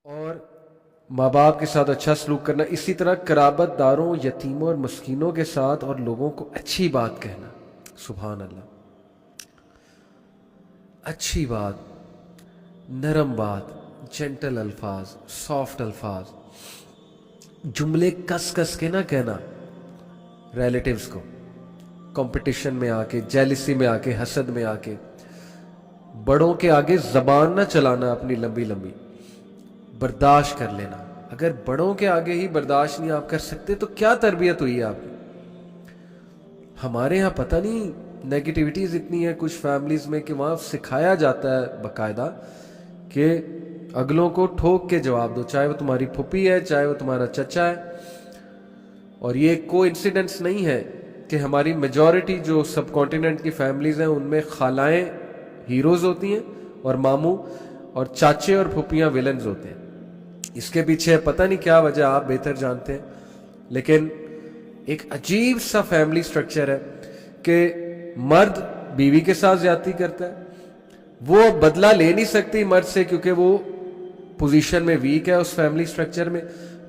اور ماں باپ کے ساتھ اچھا سلوک کرنا، اسی طرح قرابت داروں، یتیموں اور مسکینوں کے ساتھ اور لوگوں کو اچھی بات کہنا. سبحان اللہ. اچھی بات، نرم بات، جینٹل الفاظ، سافٹ الفاظ، جملے کس کس کے نہ کہنا ریلیٹیوز کو، کمپٹیشن میں آ کے، جیلسی میں آ کے، حسد میں آ کے. بڑوں کے آگے زبان نہ چلانا اپنی لمبی لمبی، برداشت کر لینا. اگر بڑوں کے آگے ہی برداشت نہیں آپ کر سکتے تو کیا تربیت ہوئی ہے آپ کی؟ ہمارے ہاں پتہ نہیں نیگیٹیوٹیز اتنی ہے کچھ فیملیز میں کہ وہاں سکھایا جاتا ہے باقاعدہ کہ اگلوں کو ٹھوک کے جواب دو، چاہے وہ تمہاری پھپھی ہے، چاہے وہ تمہارا چچا ہے. اور یہ کو انسیڈنس نہیں ہے کہ ہماری میجورٹی جو سب کانٹیننٹ کی فیملیز ہیں ان میں خالائیں ہیروز ہوتی ہیں اور ماموں اور چاچے اور پھپھیاں ویلنز ہوتے ہیں. اس کے پیچھے پتہ نہیں کیا وجہ، آپ بہتر جانتے ہیں. لیکن ایک عجیب سا فیملی سٹرکچر ہے کہ مرد بیوی کے ساتھ زیادتی کرتا ہے، وہ بدلہ لے نہیں سکتی مرد سے کیونکہ وہ پوزیشن میں ویک ہے اس فیملی سٹرکچر میں.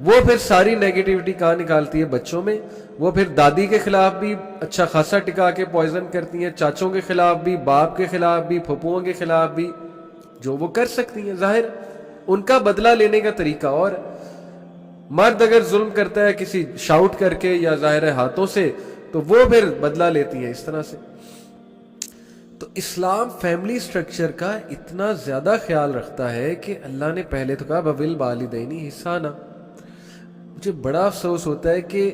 وہ پھر ساری نیگیٹیوٹی کہاں نکالتی ہے؟ بچوں میں. وہ پھر دادی کے خلاف بھی اچھا خاصا ٹکا کے پوائزن کرتی ہیں، چاچوں کے خلاف بھی، باپ کے خلاف بھی، پھپھوؤں کے خلاف بھی، جو وہ کر سکتی ہیں. ظاہر ان کا بدلہ لینے کا طریقہ اور. مرد اگر ظلم کرتا ہے کسی شاؤٹ کر کے یا ظاہر ہاتھوں سے تو وہ پھر بدلہ لیتی ہیں اس طرح سے. تو اسلام فیملی سٹرکچر کا اتنا زیادہ خیال رکھتا ہے کہ اللہ نے پہلے تو کہا وَبِالْوَالِدَيْنِ احسانا. مجھے بڑا افسوس ہوتا ہے کہ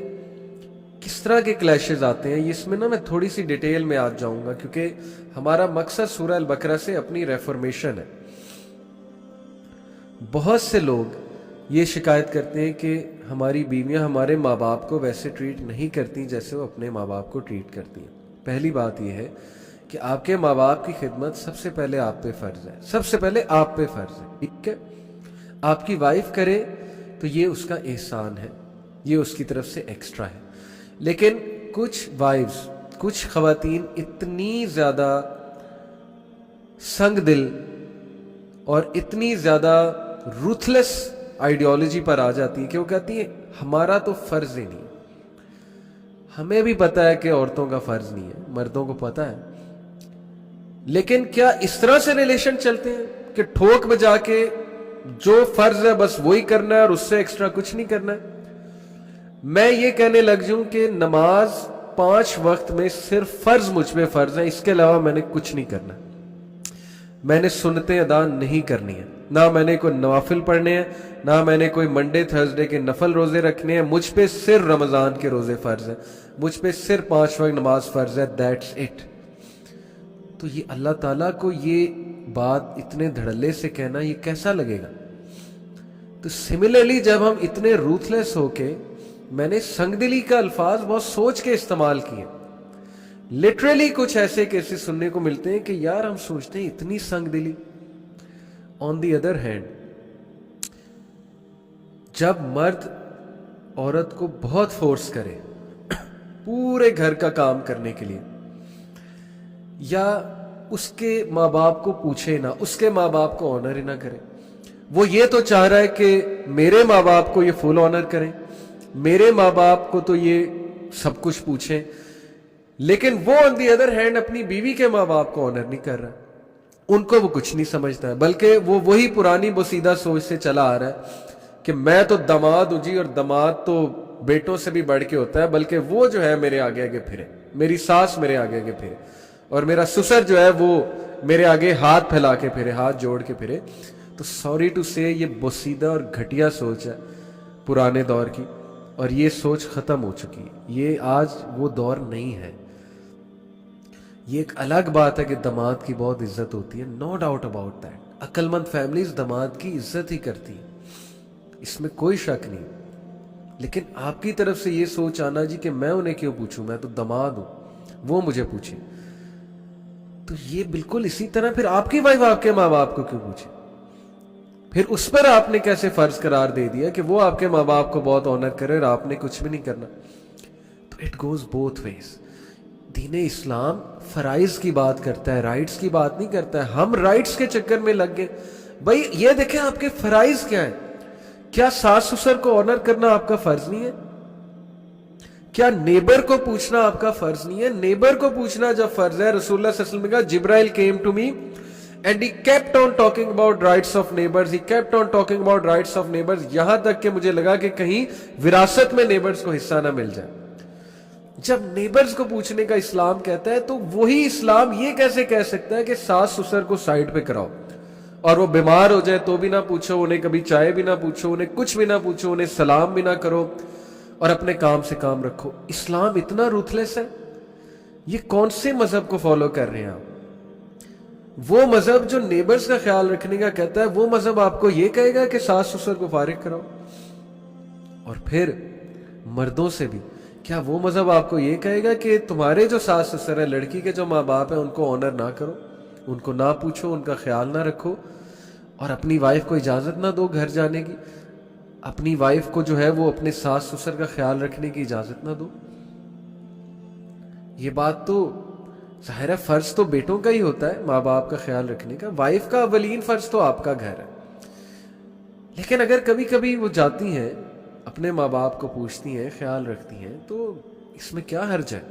کس طرح کے کلیشز آتے ہیں. اس میں نا میں تھوڑی سی ڈیٹیل میں آج جاؤں گا کیونکہ ہمارا مقصد سورہ البقرہ سے اپنی ریفارمیشن ہے. بہت سے لوگ یہ شکایت کرتے ہیں کہ ہماری بیویاں ہمارے ماں باپ کو ویسے ٹریٹ نہیں کرتی جیسے وہ اپنے ماں باپ کو ٹریٹ کرتی ہیں. پہلی بات یہ ہے کہ آپ کے ماں باپ کی خدمت سب سے پہلے آپ پہ فرض ہے، سب سے پہلے آپ پہ فرض ہے. ٹھیک ہے، آپ کی وائف کرے تو یہ اس کا احسان ہے، یہ اس کی طرف سے ایکسٹرا ہے. لیکن کچھ وائفز، کچھ خواتین اتنی زیادہ سنگ دل اور اتنی زیادہ روتھلیس آئیڈیالوجی پر آ جاتی ہیں کہ وہ کہتی ہیں ہمارا تو فرض ہی نہیں. ہمیں بھی پتہ ہے کہ عورتوں کا فرض نہیں ہے، مردوں کو پتہ ہے، لیکن کیا اس طرح سے ریلیشن چلتے ہیں کہ ٹھوک بجا کے جو فرض ہے بس وہی کرنا ہے اور اس سے ایکسٹرا کچھ نہیں کرنا ہے؟ میں یہ کہنے لگ جاؤں کہ نماز 5 وقت میں صرف فرض مجھ پہ فرض ہے، اس کے علاوہ میں نے کچھ نہیں کرنا. میں نے سنتیں ادا نہیں کرنی ہیں، نہ میں نے کوئی نوافل پڑھنے ہیں، نہ میں نے کوئی منڈے تھرسڈے کے نفل روزے رکھنے ہیں. مجھ پہ صرف رمضان کے روزے فرض ہیں، مجھ پہ صرف 5 وقت نماز فرض ہے. That's it. تو یہ اللہ تعالیٰ کو یہ بات اتنے دھڑلے سے کہنا یہ کیسا لگے گا؟ تو سملرلی جب ہم اتنے روتھلیس ہو کے، میں نے سنگ دلی کا الفاظ بہت سوچ کے استعمال کیے. لٹرلی کچھ ایسے کیسے سننے کو ملتے ہیں کہ یار ہم سوچتے ہیں اتنی سنگ دلی. آن دی ادر ہینڈ جب مرد عورت کو بہت فورس کرے پورے گھر کا کام کرنے کے لیے، یا اس کے ماں باپ کو پوچھے نہ، اس کے ماں باپ کو آنر ہی نہ کرے، وہ یہ تو چاہ رہا ہے کہ میرے ماں باپ کو یہ فل آنر کریں، میرے ماں باپ کو تو یہ سب کچھ پوچھیں، لیکن وہ آن دی ادر ہینڈ اپنی بیوی کے ماں باپ کو آنر نہیں کر رہا. ان کو وہ کچھ نہیں سمجھتا ہے، بلکہ وہ وہی پرانی بوسیدہ سوچ سے چلا آ رہا ہے کہ میں تو داماد ہوں جی، اور داماد تو بیٹوں سے بھی بڑھ کے ہوتا ہے، بلکہ وہ جو ہے میرے آگے آگے پھرے، میری ساس میرے آگے آگے پھرے، اور میرا سسر جو ہے وہ میرے آگے ہاتھ پھیلا کے پھرے، ہاتھ جوڑ کے پھرے. تو سوری ٹو سے یہ بوسیدہ اور گھٹیا سوچ ہے پرانے دور کی، اور یہ سوچ ختم ہو چکی ہے. یہ آج وہ دور نہیں ہے. یہ ایک الگ بات ہے کہ داماد کی بہت عزت ہوتی ہے، نو ڈاؤٹ اباؤٹ دیٹ. عقل مند فیملیز داماد کی عزت ہی کرتی ہیں، اس میں کوئی شک نہیں. لیکن آپ کی طرف سے یہ سوچ آنا جی کہ میں انہیں کیوں پوچھوں، میں تو داماد ہوں، وہ مجھے پوچھے، تو یہ بالکل اسی طرح پھر آپ کی وائف آپ کے ماں باپ کو کیوں پوچھے؟ پھر اس پر آپ نے کیسے فرض قرار دے دیا کہ وہ آپ کے ماں باپ کو بہت آنر کرے اور آپ نے کچھ بھی نہیں کرنا؟ تو اٹ گوز بوتھ ویز. دین اسلام فرائض کی بات کرتا ہے، رائٹس کی بات نہیں کرتا ہے. ہم رائٹس کے چکر میں لگ گئے. بھائی یہ دیکھیں آپ کے فرائض کیا ہیں. क्या सास ससुर को ऑनर करना आपका फर्ज नहीं है? क्या नेबर को पूछना आपका फर्ज नहीं है? नेबर को पूछना जब फर्ज है, रसूलुल्लाह सल्लल्लाहु अलैहि वसल्लम ने कहा, Jibril came to me and he kept on talking about rights of neighbours, he kept on talking about rights of neighbours, यहां तक कि मुझे लगा कि कहीं विरासत में नेबर्स को हिस्सा ना मिल जाए। जब नेबर्स को पूछने का इस्लाम कहता है, तो वही इस्लाम ये कैसे कह सकता है कि सास ससुर को साइड पे कराओ, और वो बीमार हो जाए तो भी ना पूछो, उन्हें कभी चाय भी ना पूछो, उन्हें कुछ भी ना पूछो, उन्हें सलाम भी ना करो, और अपने काम से काम रखो। इस्लाम इतना रूथलेस है? ये कौन से मजहब को फॉलो कर रहे हैं आप? वो मजहब जो नेबर्स का ख्याल रखने का कहता है, वो मजहब आपको ये कहेगा कि सास ससुर को फारिग कराओ? और फिर मर्दों से भी, क्या वो मजहब आपको ये कहेगा कि तुम्हारे जो सास ससुर है, लड़की के जो माँ बाप है, उनको ऑनर ना करो, उनको ना पूछो, उनका ख्याल ना रखो, और अपनी वाइफ को इजाजत ना दो घर जाने की, अपनी वाइफ को जो है वो अपने सास ससुर का ख्याल रखने की इजाजत ना दो? ये बात तो जाहिर है, फर्ज तो बेटों का ही होता है माँ बाप का ख्याल रखने का, वाइफ का अवलीन फर्ज तो आपका घर है। लेकिन अगर कभी कभी वो जाती हैं, अपने माँ बाप को पूछती हैं, ख्याल रखती हैं, तो इसमें क्या हर्ज है?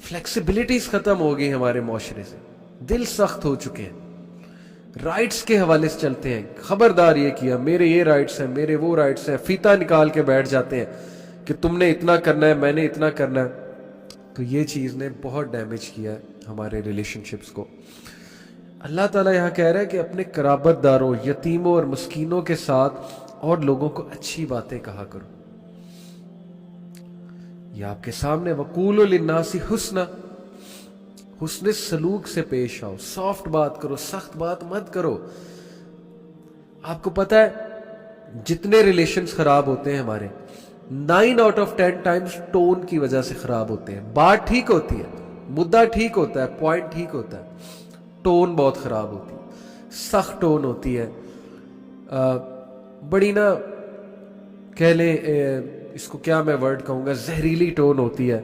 फ्लेक्सिबिलिटीज खत्म हो गई हमारे मुआशरे से, दिल सख्त हो चुके हैं, राइट्स के हवाले से चलते हैं, खबरदार ये किया, मेरे ये राइट्स हैं, मेरे वो राइट्स हैं, फीता निकाल के बैठ जाते हैं कि तुमने इतना करना है, मैंने इतना करना है। तो ये चीज़ ने बहुत डैमेज किया है हमारे रिलेशनशिप्स को। अल्लाह ताला यहाँ कह रहा है कि अपने कराबतदारों, यतीमों और मस्कीनों के साथ और लोगों को अच्छी बातें कहा करो। ये आपके सामने, वकूलु लिन्नासी हुस्ना, हुस्ने सलूक से पेश आओ, सॉफ्ट बात करो, सख्त बात मत करो। आपको पता है जितने रिलेशंस खराब होते हैं हमारे, 9 आउट ऑफ 10 टाइम्स टोन की वजह से खराब होते हैं। बात ठीक होती है, मुद्दा ठीक होता है, पॉइंट ठीक होता है, टोन बहुत खराब होती है, सख्त टोन होती है, बड़ी ना कह लें, इसको क्या मैं वर्ड कहूँगा, जहरीली टोन होती है,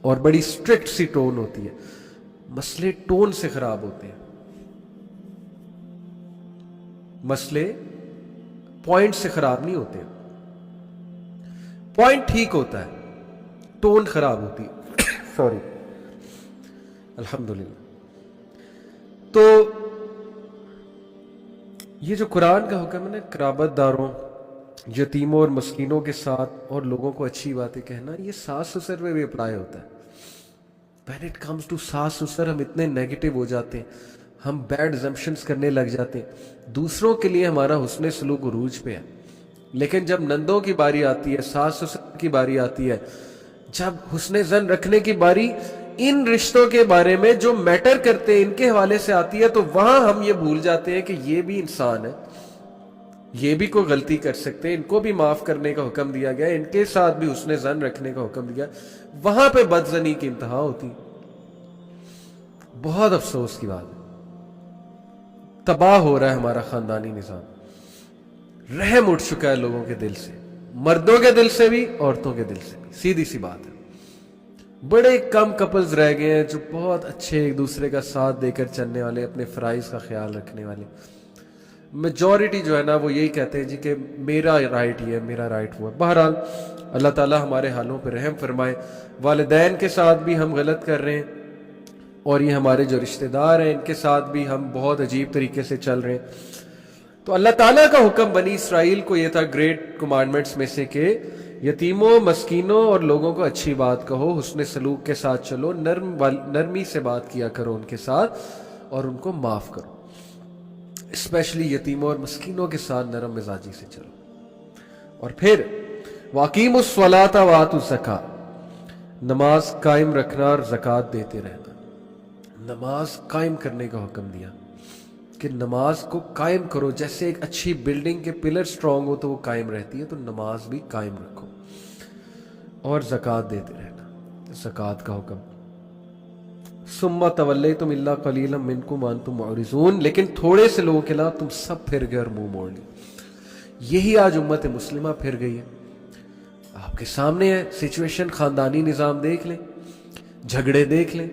और बड़ी स्ट्रिक्ट सी टोन होती है। मसले टोन से खराब होते हैं, मसले पॉइंट से खराब नहीं होते। पॉइंट ठीक होता है, टोन खराब होती है। सॉरी, अल्हम्दुलिल्लाह। तो ये जो कुरान का हुक्म है ना, कराबतदारों, यतीमों और मस्कीनों के साथ और लोगों को अच्छी बातें कहना, ये सास ससुर में भी अप्लाई होता है। When it comes to सास ससुर हम इतने नेगेटिव हो जाते हैं, हम बैड assumptions करने लग जाते हैं, दूसरों के लिए हमारा हुस्ने सलूक उरूज पे है। लेकिन जब नंदों की बारी आती है, सास ससुर की बारी आती है, जब हुस्ने जन रखने की बारी इन रिश्तों के बारे में जो मैटर करते हैं इनके हवाले से आती है, तो वहां हम ये भूल जाते हैं कि ये भी इंसान है, ये भी कोई गलती कर सकते हैं, इनको भी माफ करने का हुक्म दिया गया, इनके साथ भी हुस्ने जन रखने का हुक्म दिया। वहां पे बदजनी की इंतहा होती। बहुत अफसोस की बात है, तबाह हो रहा है हमारा खानदानी निजाम, रहम उठ चुका है लोगों के दिल से, मर्दों के दिल से भी, औरतों के दिल से भी। सीधी सी बात है, बड़े कम कपल्स रह गए हैं जो बहुत अच्छे एक दूसरे का साथ देकर चलने वाले, अपने फराइज का ख्याल रखने वाले। मेजॉरिटी जो है ना, वो यही कहते हैं जी कि मेरा राइट ये है, मेरा राइट वो है। बहरहाल अल्लाह ताला हमारे हालों पर रहम फरमाए। वालिदैन के साथ भी हम गलत कर रहे हैं, और ये हमारे जो रिश्तेदार हैं इनके साथ भी हम बहुत अजीब तरीके से चल रहे हैं। तो अल्लाह ताला का हुक्म बनी इसराइल को ये था, ग्रेट कमांडमेंट्स में से कि यतीमों, मस्कीनों और लोगों को अच्छी बात कहो, हुस्ने सलूक के साथ चलो, नरमी से बात किया करो उनके साथ, और उनको माफ करो। स्पेशली यतीमों और मस्कीनों के साथ नरम मिजाजी से चलो। और फिर वाकीमुस स्वलाता वातु ज़का, नमाज कायम रखना और ज़कात देते रहना। नमाज कायम करने का हुक्म दिया कि नमाज को कायम करो। जैसे एक अच्छी बिल्डिंग के पिलर स्ट्रांग हो तो वो कायम रहती है, तो नमाज भी कायम रखो, और ज़कात देते रहना, ज़कात का हुक्म। सुम्मा तवल्लैतुम इल्ला कलीलन मिनकुम व अंतुम मुअरिज़ून, लेकिन थोड़े से लोगों के अलावा तुम सब फिर गए और मुंह मोड़ लिए। यही आज उम्मत मुस्लिमा फिर गई है। आपके सामने है सिचुएशन, खानदानी निज़ाम देख लें, झगड़े देख लें,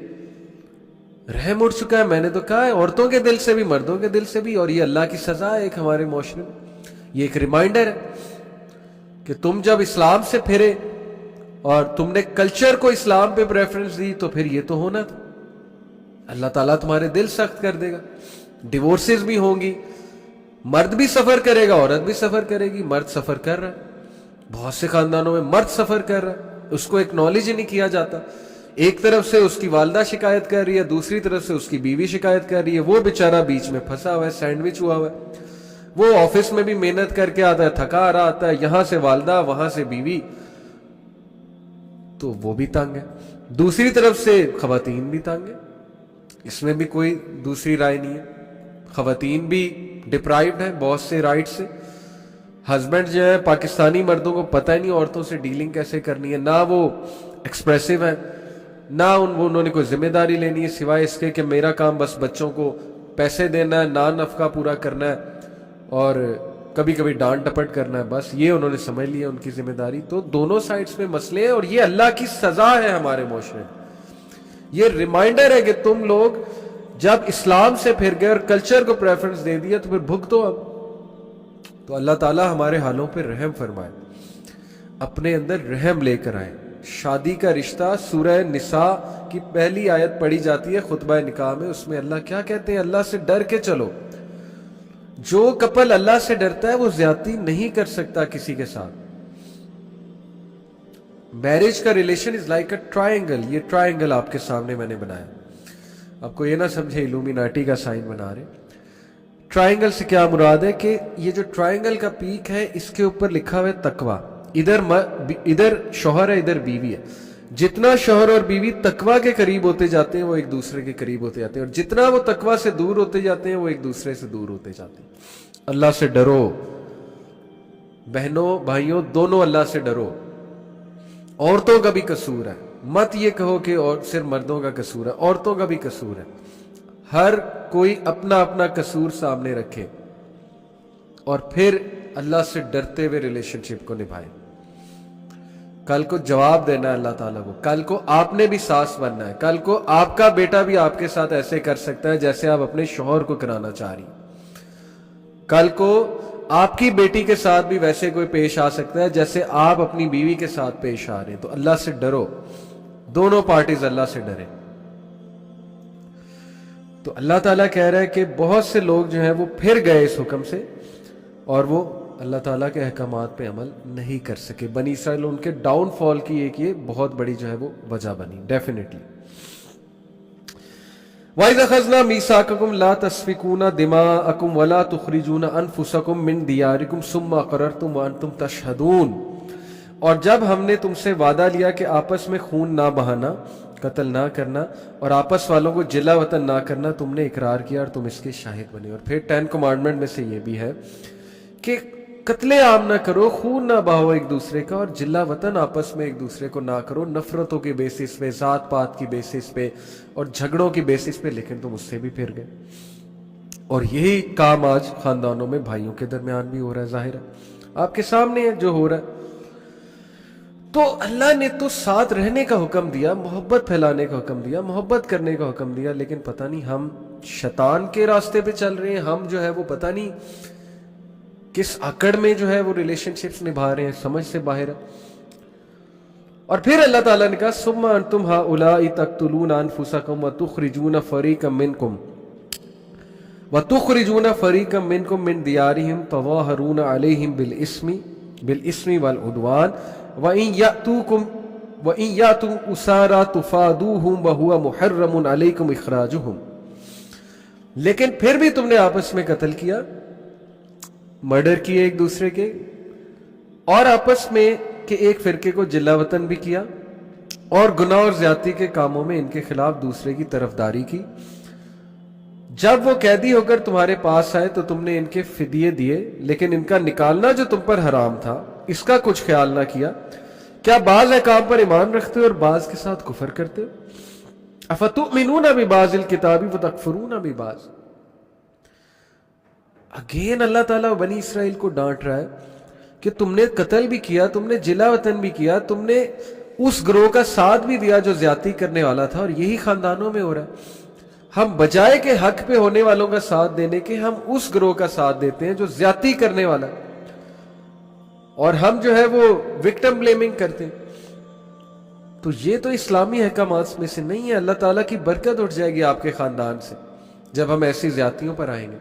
रहम उठ चुका है। मैंने तो कहा है, औरतों के दिल से भी, मर्दों के दिल से भी, और ये अल्लाह की सजा है एक हमारे मुआशरे में ये एक रिमाइंडर है कि तुम जब इस्लाम से फिरे और तुमने कल्चर को इस्लाम पे प्रेफरेंस दी तो फिर ये तो होना था। अल्लाह ताला तुम्हारे दिल सख्त कर देगा, डिवोर्सेस भी होंगी, मर्द भी सफर करेगा, औरत भी सफर करेगी। मर्द सफर कर रहा है, बहुत से खानदानों में मर्द सफर कर रहा है, उसको एक्नॉलेज ही नहीं किया जाता। एक तरफ से उसकी वालदा शिकायत कर रही है, दूसरी तरफ से उसकी बीवी शिकायत कर रही है, वो बेचारा बीच में फंसा हुआ है, सैंडविच हुआ हुआ है। वो ऑफिस में भी मेहनत करके आता है, थका आ रहा आता है, यहां से वालदा वहां से बीवी, तो वो भी तंग है। दूसरी तरफ से खवातीन भी तंग है, इसमें भी कोई दूसरी राय नहीं है। खवातीन भी डिप्राइव्ड है बहुत से राइट से। हस्बैंड जो है पाकिस्तानी मर्दों को पता ही नहीं औरतों से डीलिंग कैसे करनी है, ना वो एक्सप्रेसिव है, ना उन्होंने कोई जिम्मेदारी लेनी है सिवाय इसके कि मेरा काम बस बच्चों को पैसे देना है, ना नफका पूरा करना है और कभी कभी डांट डपट करना है, बस ये उन्होंने समझ लिया उनकी जिम्मेदारी। तो दोनों साइड्स में मसले हैं और ये अल्लाह की सजा है हमारे मुआशरे में। ये रिमाइंडर है कि तुम लोग जब इस्लाम से फिर गए और कल्चर को प्रेफरेंस दे दिया तो फिर भुगतो अब। तो अल्लाह ताला हमारे हालों पे रहम फरमाए, अपने अंदर रहम लेकर आए। शादी का रिश्ता सूरह निसा की पहली आयत पढ़ी जाती है खुतबा निकाह में, उसमें अल्लाह क्या कहते हैं, अल्लाह से डर के चलो। जो कपल अल्लाह से डरता है वो ज्यादती नहीं कर सकता किसी के साथ। मैरिज का relation is like a triangle. ये ट्रायंगल आपके सामने मैंने बनाया, आपको ये ना समझे इल्यूमिनाटी का साइन बना रहे। ट्रायंगल से क्या मुराद है कि ये जो ट्रायंगल का पीक है इसके ऊपर लिखा हुआ है तकवा। इधर शौहर है, इधर बीवी है। जितना शौहर और बीवी तकवा के करीब होते जाते हैं वो एक दूसरे के करीब होते जाते हैं, और जितना वो तकवा से दूर होते जाते हैं वो एक दूसरे से दूर होते जाते हैं। अल्लाह से डरो बहनों भाइयों, दोनों अल्लाह से डरो। औरतों का भी कसूर है, मत ये कहो कि और सिर्फ मर्दों का कसूर है, औरतों का भी कसूर है। हर कोई अपना अपना कसूर सामने रखे और फिर अल्लाह से डरते हुए रिलेशनशिप को निभाए। कल को जवाब देना है अल्लाह ताला को, कल को आपने भी सास बनना है, कल को आपका बेटा भी आपके साथ ऐसे कर सकता है जैसे आप अपने शौहर को कराना चाह रही। कल को आपकी बेटी के साथ भी वैसे कोई पेश आ सकता है जैसे आप अपनी बीवी के साथ पेश आ रहे हैं। तो अल्लाह से डरो, दोनों पार्टीज अल्लाह से डरे। तो अल्लाह ताला कह रहा है कि बहुत से लोग जो हैं वो फिर गए इस हुक्म से और वो अल्लाह ताला के अहकामात पे अमल नहीं कर सके। बनी इसराइल उनके डाउनफॉल की एक ये बहुत बड़ी जो है वो वजह बनी डेफिनेटली। वाइज़ अखज़ना मीसाककुम ला तस्फिकूना दिमाअकुम वला तुखरिजूना अनफुसकुम मिन दियारिकुम सुम्मा क़ररतुम व अंतुम तशहदून। और जब हमने तुमसे वादा लिया कि आपस में खून ना बहाना, कत्ल ना करना और आपस वालों को जिला वतन ना करना, तुमने इकरार किया और तुम इसके शाहिद बने। और फिर 10 कमांडमेंट में से ये भी है कि कत्ले आम ना करो, खून ना बहाओ एक दूसरे का, और जिला वतन आपस में एक दूसरे को ना करो नफरतों के बेसिस पे, जात पात की बेसिस पे और झगड़ों की बेसिस पे। लेकिन तुम उससे भी फिर गए और यही काम आज खानदानों में भाइयों के दरमियान भी हो रहा है। जाहिर है आपके सामने है जो हो रहा है। तो अल्लाह ने तो साथ रहने का हुक्म दिया, मोहब्बत फैलाने का हुक्म दिया, मोहब्बत करने का हुक्म दिया, लेकिन पता नहीं हम शैतान के रास्ते पे चल रहे हैं। हम जो है वो पता नहीं किस आकड़ में जो है वो रिलेशनशिप्स निभा रहे हैं, समझ से बाहर है। और फिर अल्लाह ताला ने कहा सुम्मा अंतुम हाउलाई तक्तुलूना अनफुसकुम व तुखरिजूना फरीकम मिनकुम मिन दियारिहिम तज़ाहरून अलैहिम बिल इस्मी वल उद्वान व इन यातुम उसारा तुफादूहुम व हुवा मुहर्रमुन अलैकुम इखराजुहुम। लेकिन फिर भी तुमने आपस में कत्ल किया, मर्डर किए एक दूसरे के, और आपस में के एक फिरके को जिला वतन भी किया, और गुनाह और ज्यादती के कामों में इनके खिलाफ दूसरे की तरफदारी की। जब वो कैदी होकर तुम्हारे पास आए तो तुमने इनके फिदिये दिए, लेकिन इनका निकालना जो तुम पर हराम था इसका कुछ ख्याल ना किया। क्या बाज अहकाम पर ईमान रखते हो और बाज के साथ कुफर करते हो? अफतुमिनूना बिबाज़िल किताबी व तकफुरूना बिबाज़। अगेन अल्लाह ताला बनी इसराइल को डांट रहा है कि तुमने कत्ल भी किया, तुमने जिला वतन भी किया, तुमने उस ग्रोह का साथ भी दिया जो ज्यादती करने वाला था, और यही खानदानों में हो रहा है। हम बजाय के हक पे होने वालों का साथ देने के हम उस ग्रोह का साथ देते हैं जो ज्यादती करने वाला है। और हम जो है वो विक्टिम ब्लेमिंग करते हैं। तो ये तो इस्लामी अहकामात में से नहीं है। अल्लाह ताला की बरकत उठ जाएगी आपके खानदान से जब हम ऐसी ज्यादतियों पर आएंगे।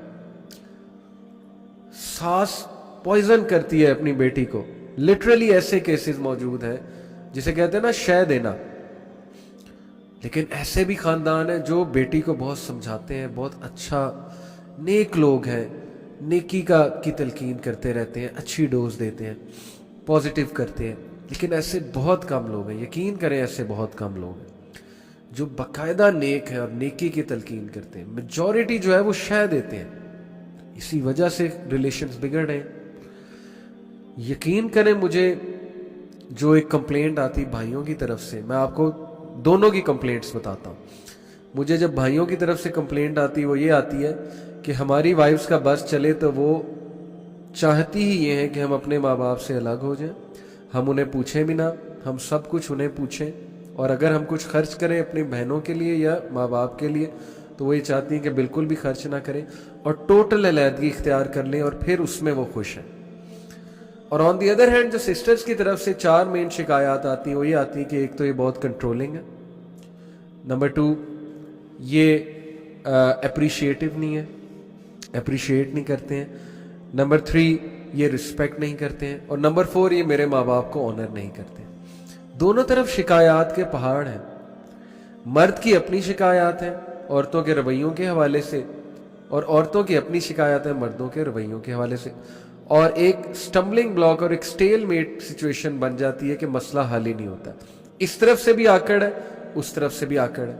सास पॉइजन करती है अपनी बेटी को, लिटरली ऐसे केसेस मौजूद हैं जिसे कहते हैं ना शह देना। लेकिन ऐसे भी खानदान है जो बेटी को बहुत समझाते हैं, बहुत अच्छा नेक लोग हैं, नेकी की तलकीन करते रहते हैं, अच्छी डोज देते हैं, पॉजिटिव करते हैं। लेकिन ऐसे बहुत कम लोग हैं, यकीन करें ऐसे बहुत कम लोग हैं जो बाकायदा नेक है और नेकी की तलकीन करते हैं। मेजॉरिटी जो है वो शह देते हैं। इसी वजह से रिलेशंस बिगड़ रहे हैं। यकीन करें, मुझे जो एक कंप्लेंट आती भाइयों की तरफ से, मैं आपको दोनों की कंप्लेंट्स बताता हूँ। मुझे जब भाइयों की तरफ से कंप्लेंट आती वो ये आती है कि हमारी वाइफ्स का बस चले तो वो चाहती ही ये है कि हम अपने माँ बाप से अलग हो जाएं, हम उन्हें पूछें भी ना, हम सब कुछ उन्हें पूछें, और अगर हम कुछ खर्च करें अपनी बहनों के लिए या माँ बाप के लिए तो वो ये चाहती हैं कि बिल्कुल भी खर्च ना करें और टोटल अलहदगी इख्तियार कर लें और फिर उसमें वो खुश हैं। और ऑन दी अदर हैंड जो सिस्टर्स की तरफ से 4 मेन शिकायत आती हैं वो ये आती हैं कि एक तो ये बहुत कंट्रोलिंग है, नंबर 2 ये अप्रिशिएटिव नहीं है, अप्रिशिएट नहीं करते हैं, नंबर 3 ये रिस्पेक्ट नहीं करते हैं, और नंबर 4 ये मेरे माँ बाप को ऑनर नहीं करते। दोनों तरफ शिकायत के पहाड़ हैं। मर्द की अपनी शिकायत है औरतों के रवैयों के हवाले से, और औरतों की अपनी शिकायत है मर्दों के रवैयों के हवाले से, और एक स्टम्बलिंग ब्लॉक और एक स्टेलमेट सिचुएशन बन जाती है कि मसला हल ही नहीं होता। इस तरफ से भी आकड़ है, उस तरफ से भी आकड़ है,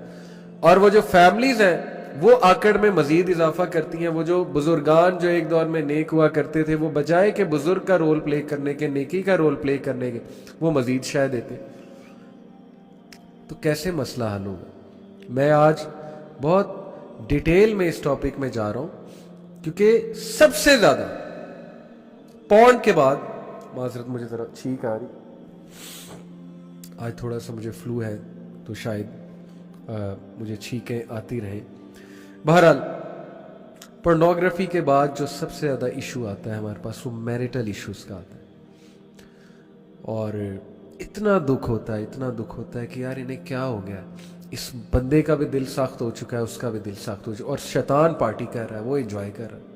और वो जो फैमिलीज हैं वो आकड़ में मजीद इजाफा करती हैं। वो जो बुजुर्गान जो एक दौर में नेक हुआ करते थे, वो बजाय के बुजुर्ग का रोल प्ले करने के, नेकी का रोल प्ले करने के, वो मजीद शह देते। तो कैसे मसला हल होगा? मैं आज बहुत डिटेल में इस टॉपिक में जा रहा हूं क्योंकि सबसे ज्यादा पॉर्न के बाद, माजरत मुझे जरा छींक आ रही, आज थोड़ा सा मुझे फ्लू है तो शायद मुझे छींकें आती रहें। बहरहाल पोर्नोग्राफी के बाद जो सबसे ज्यादा इशू आता है हमारे पास वो मैरिटल इश्यूज का आता है, और इतना दुख होता है, इतना दुख होता है कि यार इन्हें क्या हो गया। इस बंदे का भी दिल सख्त हो चुका है, उसका भी दिल सख्त हो चुका है, और शैतान पार्टी कर रहा है, वो एंजॉय कर रहा है।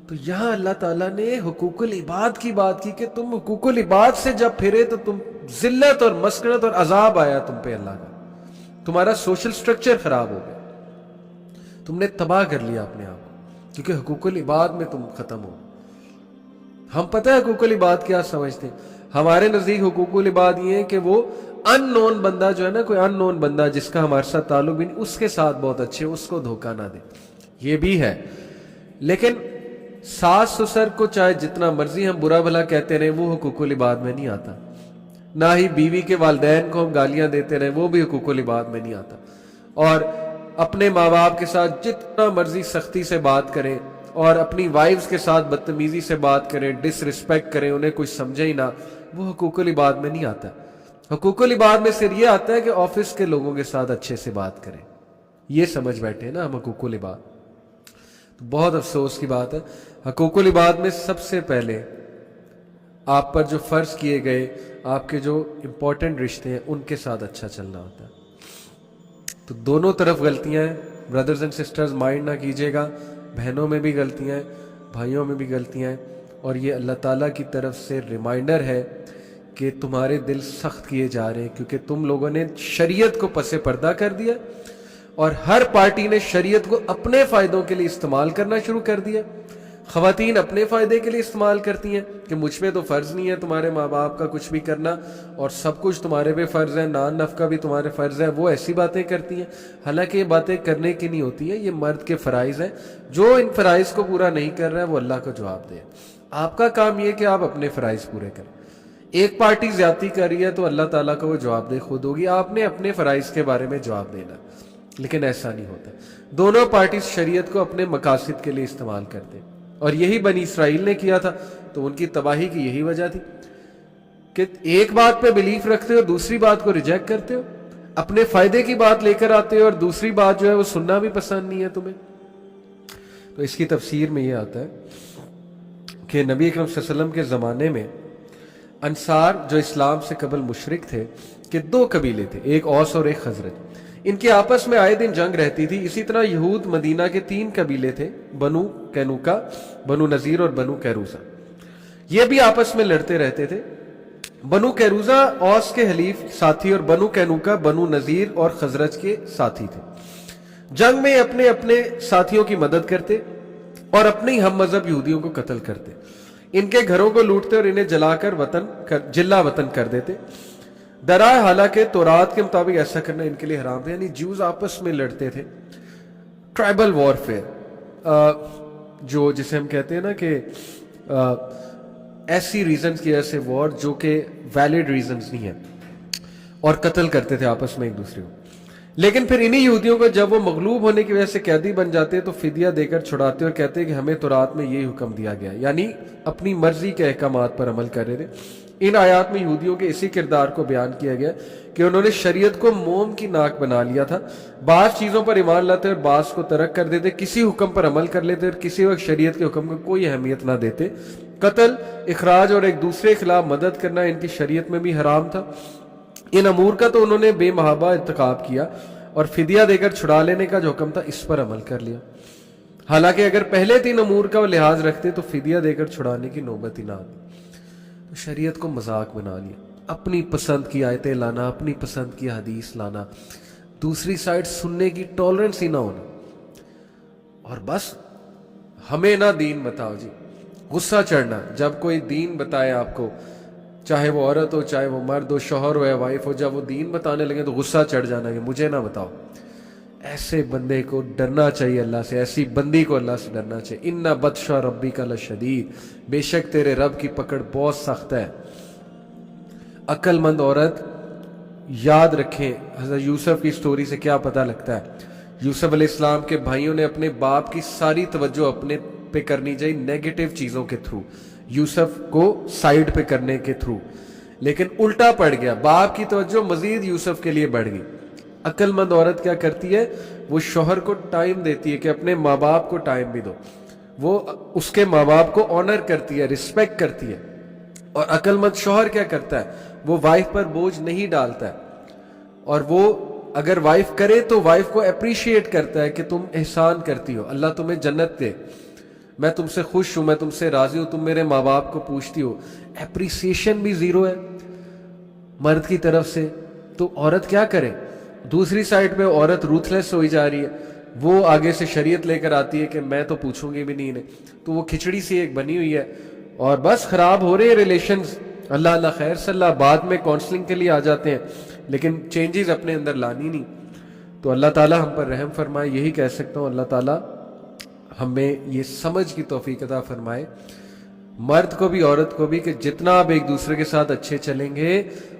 तो यहां अल्लाह ताला ने हुकूकुल इबाद की बात की कि तुम हुकूकुल इबाद से जब फिरे तो तुम जिल्लत और मस्करत और अजाब आया तुम पे अल्लाह का, तुम्हारा सोशल स्ट्रक्चर खराब हो गया, तुमने तबाह कर लिया अपने आप को, क्योंकि हुकूकुल इबाद में तुम खत्म हो। हम पता है हुकूकुल इबाद क्या समझते हैं? हमारे नजदीक हुकूकुल इबाद ये है कि वो अननोन बंदा जो है ना, कोई अननोन बंदा जिसका हमारे साथ ताल्लुक भी नहीं, उसके साथ बहुत अच्छे, उसको धोखा ना दे, ये भी है। लेकिन सास ससुर को चाहे जितना मर्जी हम बुरा भला कहते रहे, वो हुकूकुल इबाद में नहीं आता। ना ही बीवी के वालिदैन को हम गालियां देते रहे, वो भी हुकूकुल इबाद में नहीं आता। और अपने माँ बाप के साथ जितना मर्जी सख्ती से बात करें और अपनी वाइफ्स के साथ बदतमीजी से बात करें, डिसरिस्पेक्ट करें, उन्हें कुछ समझे ही ना, वो हुकूकुल इबाद में नहीं आता। हुकूकुल इबाद में सिर्फ ये आता है कि ऑफिस के लोगों के साथ अच्छे से बात करें, ये समझ बैठे ना हम हुकूकुल इबाद। तो बहुत अफसोस की बात है, हुकूकुल इबाद में सबसे पहले आप पर जो फर्ज किए गए, आपके जो इंपॉर्टेंट रिश्ते हैं, उनके साथ अच्छा चलना होता है। तो दोनों तरफ गलतियां हैं, ब्रदर्स एंड सिस्टर्स, माइंड ना कीजिएगा, बहनों में भी गलतियां हैं, भाइयों में भी गलतियां हैं, और ये अल्लाह ताला की तरफ से रिमाइंडर है कि तुम्हारे दिल सख्त किए जा रहे हैं क्योंकि तुम लोगों ने शरीयत को पसे पर्दा कर दिया, और हर पार्टी ने शरीयत को अपने फायदों के लिए इस्तेमाल करना शुरू कर दिया। खवातीन अपने फायदे के लिए इस्तेमाल करती हैं कि मुझ पे तो फर्ज नहीं है तुम्हारे माँ बाप का कुछ भी करना, और सब कुछ तुम्हारे पे फर्ज है, नान नफका भी तुम्हारे फर्ज है। वो ऐसी बातें करती हैं, हालांकि ये बातें करने की नहीं होती हैं, ये मर्द के फराइज हैं। जो इन फराइज को पूरा नहीं कर रहा है वो अल्लाह को जवाब दे। आपका काम ये कि आप अपने फराइज पूरे करें। एक पार्टी ज्यादती कर रही है तो अल्लाह ताला को वो जवाब दे खुद होगी, आपने अपने फराइज के बारे में जवाब देना। लेकिन ऐसा नहीं होता, दोनों पार्टी शरीयत को अपने मकासद के लिए इस्तेमाल करते हैं, और यही बनी इसराइल ने किया था। तो उनकी तबाही की यही वजह थी कि एक बात पे बिलीफ रखते हो, दूसरी बात को रिजेक्ट करते हो, अपने फायदे की बात लेकर आते हो, और दूसरी बात जो है वो सुनना भी पसंद नहीं है तुम्हें। तो इसकी तफसीर में ये आता है کہ नबी अकरम सल्लल्लाहु अलैहि वसल्लम के ज़माने में अंसार जो इस्लाम से कबल मुशरिक थे कि दो कबीले थे, एक औस और एक खजरज। इनके आपस में आए दिन जंग रहती थी। इसी तरह यहूद मदीना के 3 कबीले थे, बनु कैनुका, बनु नज़ीर और बनु कैरूजा। ये भी आपस में लड़ते रहते थे। बनु कैरूजा औस के हलीफ साथी और बनु कैनुका बनु नज़ीर और खजरज के साथी थे। जंग में अपने अपने साथियों की मदद करते और अपने ही हम मजहब यहूदियों को कत्ल करते, इनके घरों को लूटते और इन्हें जलाकर जिल्ला वतन कर देते। दराए हालांकि तौरात के मुताबिक ऐसा करना इनके लिए हराम था। यानी ज्यूज आपस में लड़ते थे, ट्राइबल वॉरफेयर, जो जिसे हम कहते हैं ना कि ऐसी रीजंस की वजह से वॉर जो कि वैलिड रीजंस नहीं है, और कत्ल करते थे आपस में एक दूसरे को। लेकिन फिर इन्हीं यहूदियों को जब वो मगलूब होने की वजह से कैदी बन जाते तो फिदिया देकर छुड़ाते और कहते कि हमें तौरात में यही हुक्म दिया गया, यानी अपनी मर्जी के अहकामात पर अमल कर रहे थे। इन आयात में यहूदियों के इसी किरदार को बयान किया गया कि उन्होंने शरीयत को मोम की नाक बना लिया था। बास चीजों पर ईमान लाते और बास को तरक कर देते, किसी हुक्म पर अमल कर लेते और किसी वक्त शरीयत के हुक्म को कोई अहमियत ना देते। कत्ल, इखराज और एक दूसरे के खिलाफ मदद करना इनकी शरीयत में भी हराम था। इन अमूर का तो उन्होंने बेमहाबा इर्तिकाब किया और फिदिया देकर छुड़ा लेने का जो हुक्म था इस पर अमल कर लिया। हालांकि अगर पहले 3 अमूर का वो लिहाज रखते तो फिदिया देकर छुड़ाने की नौबत ही ना आती। तो शरीयत को मजाक बना लिया, अपनी पसंद की आयतें लाना, अपनी पसंद की हदीस लाना, दूसरी साइड सुनने की टॉलरेंस ही ना होना, और बस हमें ना दीन बताओ जी। गुस्सा चढ़ना जब कोई दीन बताए आपको, चाहे वो औरत हो, चाहे वो मर्द हो, शौहर हो या वाइफ हो, जब वो दीन बताने लगे तो गुस्सा चढ़ जाना कि मुझे ना बताओ। ऐसे बंदे को डरना चाहिए अल्लाह से, ऐसी बंदी को अल्लाह से डरना चाहिए। इन्ना बदशा रब्बी का लशदीद, बेशक तेरे रब की पकड़ बहुत सख्त है। अक्लमंद औरत याद रखें, हज़रत यूसुफ की स्टोरी से क्या पता लगता है। यूसुफ अलैहिस्सलाम के भाइयों ने अपने बाप की सारी तवज्जो अपने पे करनी चाहिए नेगेटिव चीजों के थ्रू, यूसुफ को साइड पे करने के थ्रू, लेकिन उल्टा पड़ गया, बाप की तवज्जो मजीद यूसुफ के लिए बढ़ गई। अक्लमंद औरत क्या करती है, वो शौहर को टाइम देती है कि अपने माँ बाप को टाइम भी दो, वो उसके माँ बाप को ऑनर करती है, रिस्पेक्ट करती है। और अक्लमंद शौहर क्या करता है, वो वाइफ पर बोझ नहीं डालता है, और वो अगर वाइफ करे तो वाइफ को अप्रिशिएट करता है कि तुम एहसान करती हो, अल्लाह तुम्हें जन्नत दे, मैं तुमसे खुश हूं, मैं तुमसे राजी हूं, तुम मेरे माँ बाप को पूछती हो। एप्रिसिएशन भी जीरो है मर्द की तरफ से, तो औरत क्या करे। दूसरी साइड पे औरत रूथलेस होई जा रही है, वो आगे से शरीयत लेकर आती है कि मैं तो पूछूंगी भी नहीं इन्हें, तो वो खिचड़ी सी एक बनी हुई है और बस खराब हो रहे हैं रिलेशंस। अल्लाह अल्लाह खैर सल्लाह, बाद में काउंसलिंग के लिए आ जाते हैं, लेकिन चेंजेस अपने अंदर लानी नहीं। तो अल्लाह ताला हम पर रहम फरमाए, यही कह सकता हूँ। अल्लाह ताला हमें ये समझ की तौफीक अता फरमाए, मर्द को भी औरत को भी, कि जितना आप एक दूसरे के साथ अच्छे चलेंगे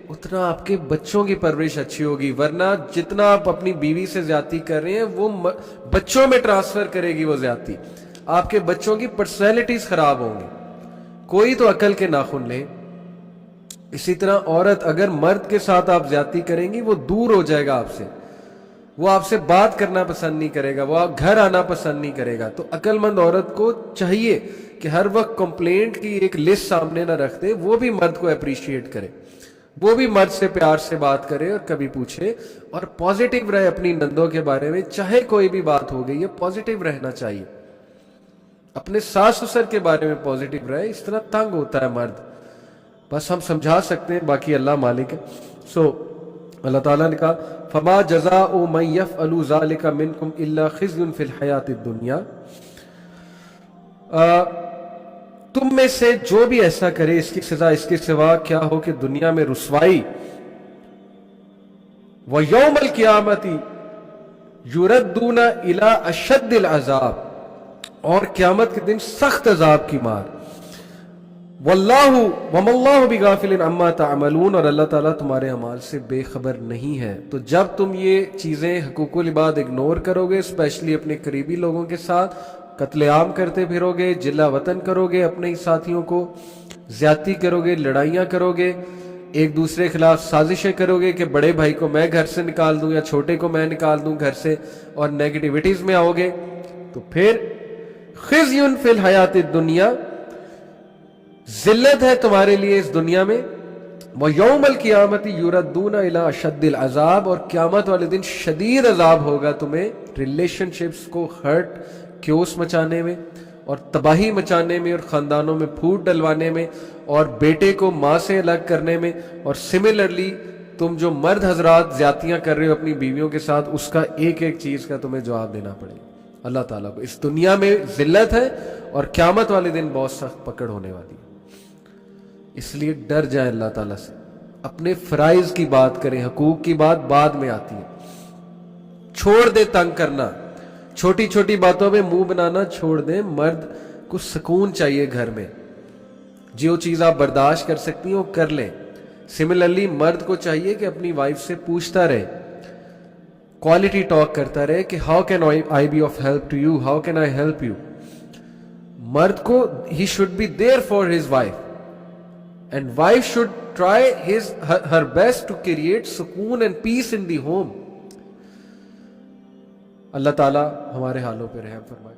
उतना आपके बच्चों की परवरिश अच्छी होगी। वरना जितना आप अपनी बीवी से ज्यादती कर रहे हैं वो बच्चों में ट्रांसफर करेगी वो ज्यादती, आपके बच्चों की पर्सनैलिटीज खराब होंगी। कोई तो अकल के नाखून ले। इसी तरह औरत अगर मर्द के साथ आप ज्यादती करेंगी वो दूर हो जाएगा आपसे, वो आपसे बात करना पसंद नहीं करेगा, वो आप घर आना पसंद नहीं करेगा। तो अक्लमंद औरत को चाहिए कि हर वक्त कंप्लेंट की एक लिस्ट सामने ना रख दे, वो भी मर्द को अप्रिशिएट करे, वो भी मर्द से प्यार से बात करे और कभी पूछे, और पॉजिटिव रहे अपनी नंदों के बारे में। चाहे कोई भी बात हो गई है, पॉजिटिव रहना चाहिए। अपने सास ससुर के बारे में पॉजिटिव रहे, इस तरह तंग होता है मर्द। बस हम समझा सकते हैं, बाकी अल्लाह मालिक है। सो अल्लाह ताला ने कहा, फमा जज़ाउ मन यफ़अलु ज़ालिका मिनकुम इल्ला खिज़्युन फ़िल हयातिद दुनिया, तुम में से जो भी ऐसा करे इसकी सजा इसके सिवा क्या हो कि दुनिया में रुसवाई, व यौमल क़ियामती युरद्दूना इला अशद्दिल अज़ाब, और क़यामत के दिन सख्त अज़ाब की मार। वल्लाहु वमल्लाहु बिगाफिलिन अम्मा तामलून, और अल्लाह ताला तुम्हारे अमाल से बेखबर नहीं है। तो जब तुम ये चीजें हकूकुल इबाद इग्नोर करोगे, स्पेशली अपने करीबी लोगों के साथ कत्लेआम करते फिरोगे, जिला वतन करोगे, अपने ही साथियों को ज्यादती करोगे, लड़ाइयां करोगे, एक दूसरे के खिलाफ साजिशें करोगे कि बड़े भाई को मैं घर से निकाल दूं या छोटे को मैं निकाल दूं घर से, और नेगेटिविटीज में आओगे, तो फिर खिज़युन फिल हयातिद दुनिया, ذلت ہے تمہارے لیے اس دنیا میں. وَيَوْمَ الْقِيَامَةِ يُرَدُّونَ إِلَىٰ أَشَدِّ الْعَذَابِ, اور قیامت والے دن شدید عذاب ہوگا تمہیں ریلیشن شپس کو ہرٹ کیوس مچانے میں اور تباہی مچانے میں اور خاندانوں میں پھوٹ ڈلوانے میں اور بیٹے کو ماں سے الگ کرنے میں. اور سملرلی تم جو مرد حضرات زیادتیاں کر رہے ہو اپنی بیویوں کے ساتھ, اس کا ایک ایک چیز کا تمہیں جواب دینا پڑے گا اللہ تعالیٰ کو. اس دنیا میں ذلت ہے اور قیامت والے دن بہت سخت پکڑ ہونے والی ہے. اس لیے ڈر جائیں اللہ تعالیٰ سے, اپنے فرائض کی بات کریں, حقوق کی بات بعد میں آتی ہے. چھوڑ دے تنگ کرنا, چھوٹی چھوٹی باتوں میں منہ بنانا چھوڑ دیں. مرد کو سکون چاہیے گھر میں, جو چیز آپ برداشت کر سکتی ہیں وہ کر لیں. سملرلی مرد کو چاہیے کہ اپنی وائف سے پوچھتا رہے, کوالٹی ٹاک کرتا رہے کہ how can I be of help to you, how can I help you. مرد کو ہی should be there for his wife, and wife should try her best to create سکون and peace in the home. اللہ تعالیٰ ہمارے حالوں پہ رحم فرمائے.